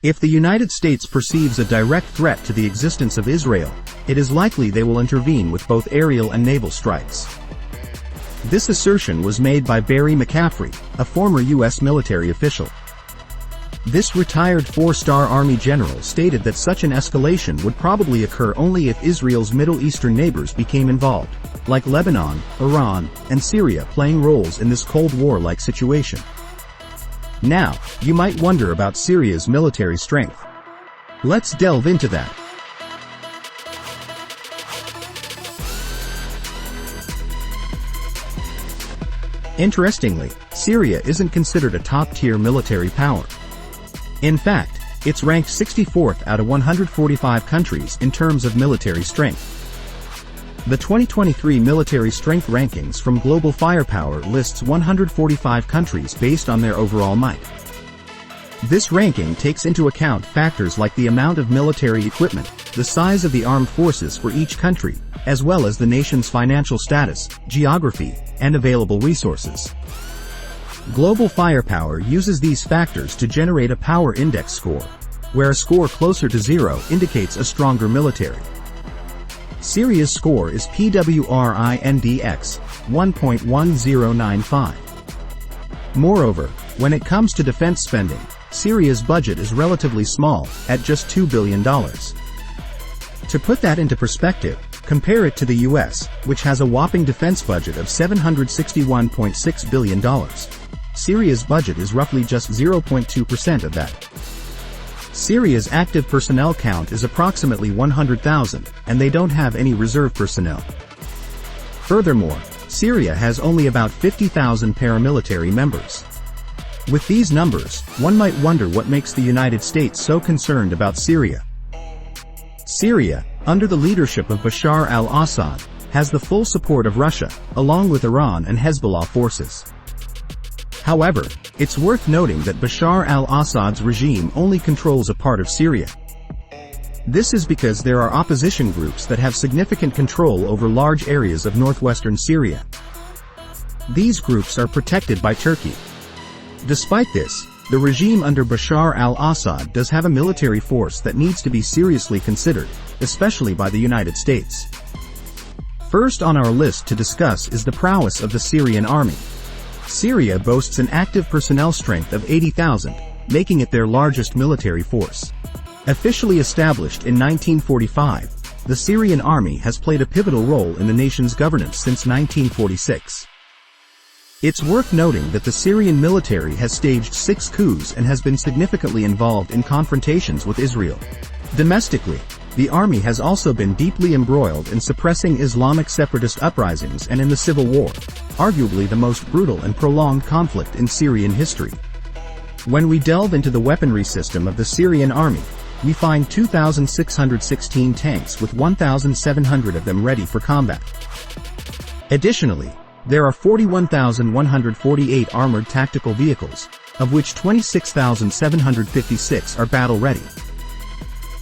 If the United States perceives a direct threat to the existence of Israel, it is likely they will intervene with both aerial and naval strikes. This assertion was made by Barry McCaffrey, a former U.S. military official. This retired four-star Army general stated that such an escalation would probably occur only if Israel's Middle Eastern neighbors became involved, like Lebanon, Iran, and Syria playing roles in this Cold War-like situation. Now, you might wonder about Syria's military strength. Let's delve into that. Interestingly, Syria isn't considered a top-tier military power. In fact, it's ranked 64th out of 145 countries in terms of military strength. The 2023 military strength rankings from Global Firepower lists 145 countries based on their overall might. This ranking takes into account factors like the amount of military equipment, the size of the armed forces for each country, as well as the nation's financial status, geography, and available resources. Global Firepower uses these factors to generate a power index score, where a score closer to 0 indicates a stronger military. Syria's score is PWRINDX 1.1095. Moreover, when it comes to defense spending, Syria's budget is relatively small, at just $2 billion. To put that into perspective, compare it to the US, which has a whopping defense budget of $761.6 billion. Syria's budget is roughly just 0.2% of that. Syria's active personnel count is approximately 100,000, and they don't have any reserve personnel. Furthermore, Syria has only about 50,000 paramilitary members. With these numbers, one might wonder what makes the United States so concerned about Syria. Syria, under the leadership of Bashar al-Assad, has the full support of Russia, along with Iran and Hezbollah forces. However, it's worth noting that Bashar al-Assad's regime only controls a part of Syria. This is because there are opposition groups that have significant control over large areas of northwestern Syria. These groups are protected by Turkey. Despite this, the regime under Bashar al-Assad does have a military force that needs to be seriously considered, especially by the United States. First on our list to discuss is the prowess of the Syrian army. Syria boasts an active personnel strength of 80,000, making it their largest military force. Officially established in 1945, the Syrian army has played a pivotal role in the nation's governance since 1946. It's worth noting that the Syrian military has staged 6 coups and has been significantly involved in confrontations with Israel. Domestically, the army has also been deeply embroiled in suppressing Islamic separatist uprisings and in the civil war, arguably the most brutal and prolonged conflict in Syrian history. When we delve into the weaponry system of the Syrian army, we find 2,616 tanks with 1,700 of them ready for combat. Additionally, there are 41,148 armored tactical vehicles, of which 26,756 are battle-ready.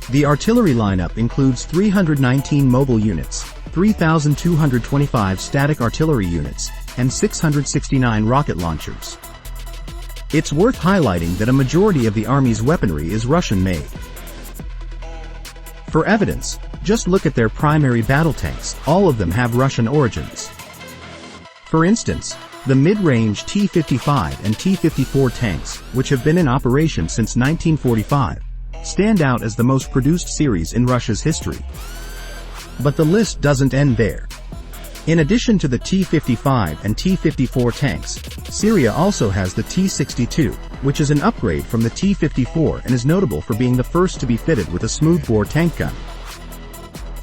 The artillery lineup includes 319 mobile units, 3,225 static artillery units, and 669 rocket launchers. It's worth highlighting that a majority of the Army's weaponry is Russian-made. For evidence, just look at their primary battle tanks, all of them have Russian origins. For instance, the mid-range T-55 and T-54 tanks, which have been in operation since 1945, stand out as the most produced series in Russia's history. But the list doesn't end there. In addition to the T-55 and T-54 tanks, Syria also has the T-62, which is an upgrade from the T-54 and is notable for being the first to be fitted with a smoothbore tank gun.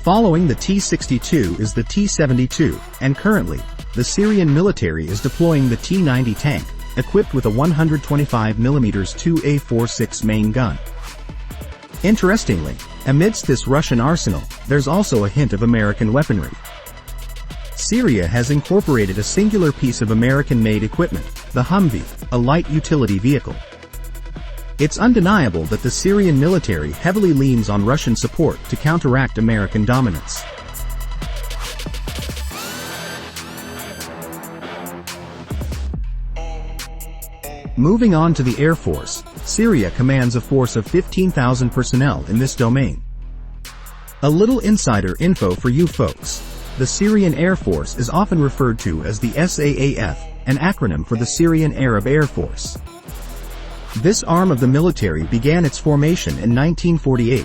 Following the T-62 is the T-72, and currently, the Syrian military is deploying the T-90 tank, equipped with a 125mm 2A46 main gun. Interestingly, amidst this Russian arsenal, there's also a hint of American weaponry. Syria has incorporated a singular piece of American-made equipment, the Humvee, a light utility vehicle. It's undeniable that the Syrian military heavily leans on Russian support to counteract American dominance. Moving on to the Air Force, Syria commands a force of 15,000 personnel in this domain. A little insider info for you folks. The Syrian Air Force is often referred to as the SAAF, an acronym for the Syrian Arab Air Force. This arm of the military began its formation in 1948,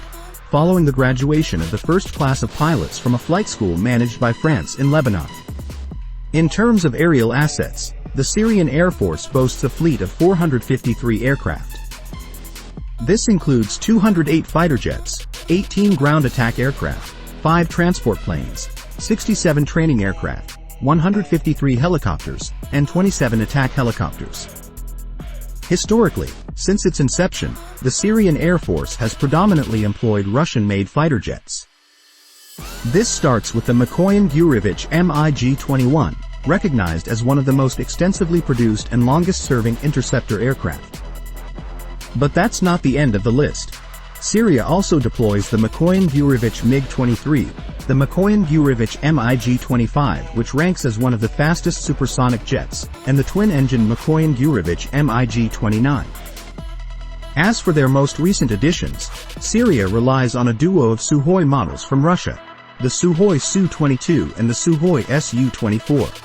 following the graduation of the first class of pilots from a flight school managed by France in Lebanon. In terms of aerial assets, the Syrian Air Force boasts a fleet of 453 aircraft. This includes 208 fighter jets, 18 ground attack aircraft, 5 transport planes, 67 training aircraft, 153 helicopters, and 27 attack helicopters. Historically, since its inception, the Syrian Air Force has predominantly employed Russian-made fighter jets. This starts with the Mikoyan-Gurevich MiG-21, recognized as one of the most extensively produced and longest-serving interceptor aircraft. But that's not the end of the list. Syria also deploys the Mikoyan-Gurevich MiG-23, the Mikoyan-Gurevich MiG-25, which ranks as one of the fastest supersonic jets, and the twin-engine Mikoyan-Gurevich MiG-29. As for their most recent additions, Syria relies on a duo of Sukhoi models from Russia, the Sukhoi Su-22 and the Sukhoi Su-24.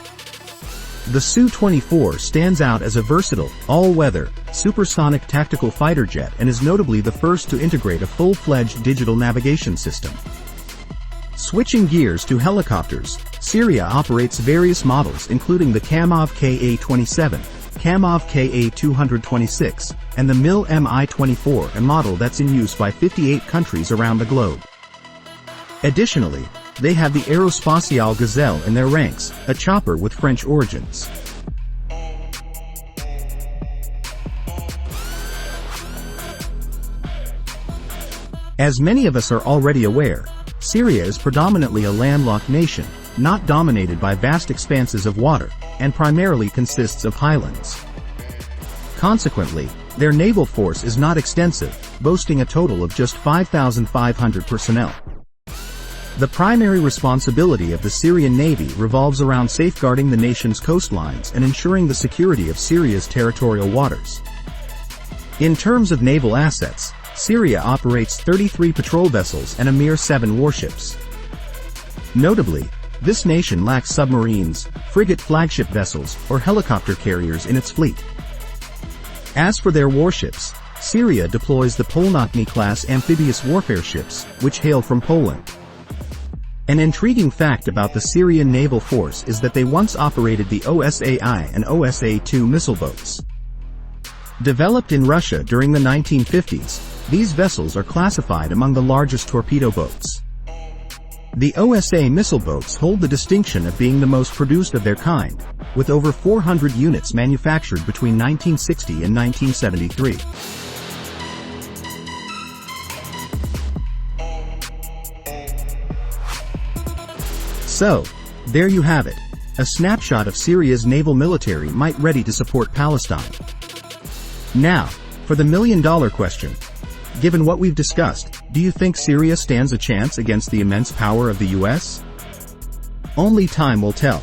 The Su-24 stands out as a versatile, all-weather, supersonic tactical fighter jet and is notably the first to integrate a full-fledged digital navigation system. Switching gears to helicopters, Syria operates various models including the Kamov Ka-27, Kamov Ka-226, and the Mil Mi-24, a model that's in use by 58 countries around the globe. Additionally, they have the Aerospatiale Gazelle in their ranks, a chopper with French origins. As many of us are already aware, Syria is predominantly a landlocked nation, not dominated by vast expanses of water, and primarily consists of highlands. Consequently, their naval force is not extensive, boasting a total of just 5,500 personnel. The primary responsibility of the Syrian Navy revolves around safeguarding the nation's coastlines and ensuring the security of Syria's territorial waters. In terms of naval assets, Syria operates 33 patrol vessels and a mere 7 warships. Notably, this nation lacks submarines, frigate flagship vessels, or helicopter carriers in its fleet. As for their warships, Syria deploys the Polnokny-class amphibious warfare ships, which hail from Poland. An intriguing fact about the Syrian naval force is that they once operated the OSA-I and OSA-II missile boats. Developed in Russia during the 1950s, these vessels are classified among the largest torpedo boats. The OSA missile boats hold the distinction of being the most produced of their kind, with over 400 units manufactured between 1960 and 1973. So, there you have it, a snapshot of Syria's naval military might ready to support Palestine. Now, for the million-dollar question. Given what we've discussed, do you think Syria stands a chance against the immense power of the US? Only time will tell.